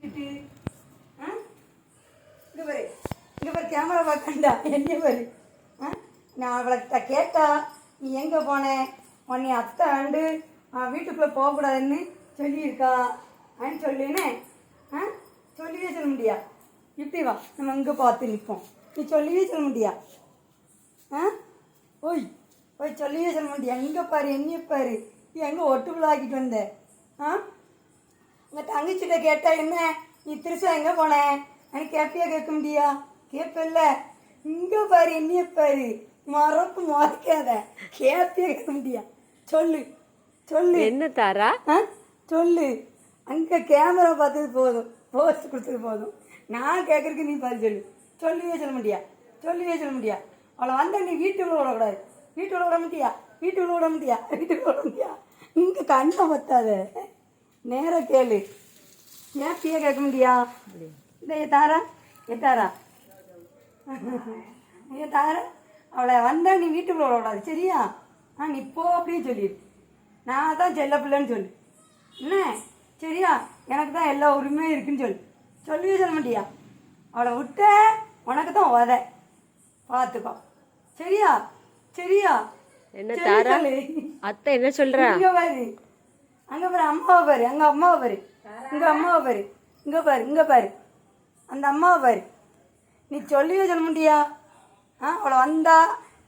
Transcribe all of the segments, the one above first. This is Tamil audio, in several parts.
வச்சுக்கிட்டு இங்கே பாரு கேமரா பார்க்கண்டா என்ன பாரு. நான் அவளைகிட்ட கேட்டா நீ எங்கே போனேன் உன்னை அத்தை ஆண்டு வீட்டுக்குள்ளே போகக்கூடாதுன்னு சொல்லியிருக்கா அப்படின்னு சொல்லினே சொல்லியே சொல்ல முடியா. இப்படி வா நம்ம இங்கே பார்த்து நிற்போம். நீ சொல்லியே சொல்ல முடியா. ஓய் ஓய் சொல்லியே சொல்ல முடியா. எங்கே பாரு என்னைய பாரு நீ எங்கே ஒட்டுக்குள்ள ஆக்கிட்டு வந்த. உங்கள் தங்கச்சிட்ட கேட்டால் என்ன நீ திருசா எங்கே போனேன் எனக்கு கேட்பியா கேட்க முடியா. கேட்பல்ல. இங்கே பாரு என்னைய பாரு மறப்பு மறைக்காத கேட்பியா கேட்க முடியா. சொல்லு சொல்லு என்ன தாரா சொல்லு. அங்கே கேமரா பார்த்தது போதும், போஸ்ட் கொடுத்தது போதும். நான் கேட்குறதுக்கு நீ பதில் சொல்லு. சொல்லியே சொல்ல முடியா. சொல்லியே சொல்ல முடியா. அவளை வந்தால் நீ வீட்டுக்குள்ள விடக்கூடாது. வீட்டுக்குள்ள விட முடியா. வீட்டுக்குள்ள விட முடியா. வீட்டுக்குள்ள விட முடியா. இங்கே கண்ணை பத்தாத நேரம் கேளு. கேப்பியே கேட்க முடியா. இந்த தாரா தாரா தாரா அவளை வந்தால் நீ வீட்டுக்குள்ள விடக்கூடாது சரியா. நீ போ அப்படின்னு சொல்லிடு. நான் தான் செல்ல பிள்ளைன்னு சொல்லு என்ன சரியா. எனக்கு தான் எல்லா உரிமையும் இருக்குன்னு சொல்லு. சொல்லவே சொல்ல மாட்டியா. அவளை விட்ட உனக்கு தான் உத பார்த்துக்கோ சரியா. சரியா என்ன தாரா அத்தை என்ன சொல்றா. இங்கே பாரு அங்கே பாரு அம்மாவை பாரு. அங்கே அம்மாவை பாரு. இங்கே அம்மாவை பாரு. இங்கே பாரு இங்கே பாரு அந்த அம்மாவை பாரு. நீ சொல்லவே சொல்ல முடியா. அவளை வந்தா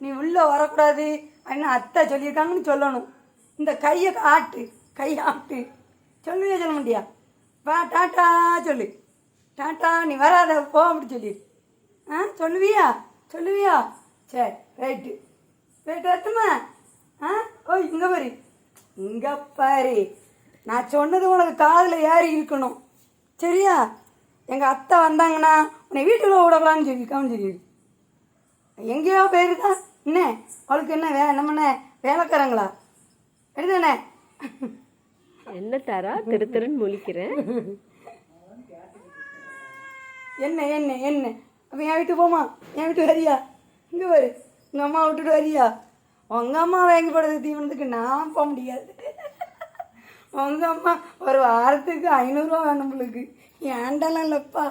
நீ உள்ளே வரக்கூடாது அப்படின்னு அத்தை சொல்லியிருக்காங்கன்னு சொல்லணும். இந்த கையை ஆட்டு கை ஆட்டு சொல்லவே சொல்ல முடியா. வா டாட்டா சொல்லு. டாட்டா நீ வராத போ அப்படி சொல்லி. சொல்லுவியா சொல்லுவியா. சரி ரைட்டு ரைட்டு வரட்டுமா. ஓய் இங்கே பாரு இங்கே பாரு. நான் சொன்னது உனக்கு காதில் ஏறி இருக்கணும் சரியா. எங்கள் அத்தை வந்தாங்கன்னா உன்னை வீட்டுக்குள்ள விடலான்னு சொல்லியிருக்கான்னு சொல்லி. எங்கேயோ போயிருக்கா என்ன அவளுக்கு என்ன நம்மண்ணே வேலைக்காரங்களா எடுதானே. என்ன தாரா திரு திருன்னு முழிக்கிறேன். என்ன என்ன என்ன அப்போ என் வீட்டுக்கு போமா. என் வீட்டு வரியா. இங்கே வரு உங்கள் அம்மா விட்டுட்டு வரியா. உங்கள் அம்மா வாங்கி போடுறது தீவனத்துக்கு நான் போக முடியாது. உங்கள் அம்மா ஒரு வாரத்துக்கு 500 வேணும் நம்மளுக்கு. ஏண்டாலாம் இல்லைப்பா.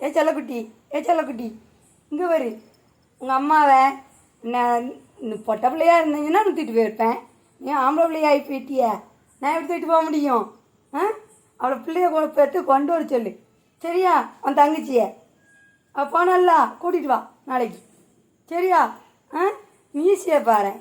ஏ செல்லக்குட்டி ஏ செல்லக்குட்டி இங்கே வரு. உங்கள் அம்மாவை நான் பொட்டை பிள்ளையாக இருந்தீங்கன்னா நான் தூக்கிட்டு போயிருப்பேன். ஏன் ஆம்பளை பிள்ளையா ஆகி போயிட்டியா. நான் எப்படி தூக்கிட்டு போக முடியும். அவளை பிள்ளைய பெற்று கொண்டு வர சொல்லு சரியா. அவன் தங்கச்சியை அவள் போனல்ல கூட்டிகிட்டு வா நாளைக்கு சரியா. நீ ஈஸியாக பாரு.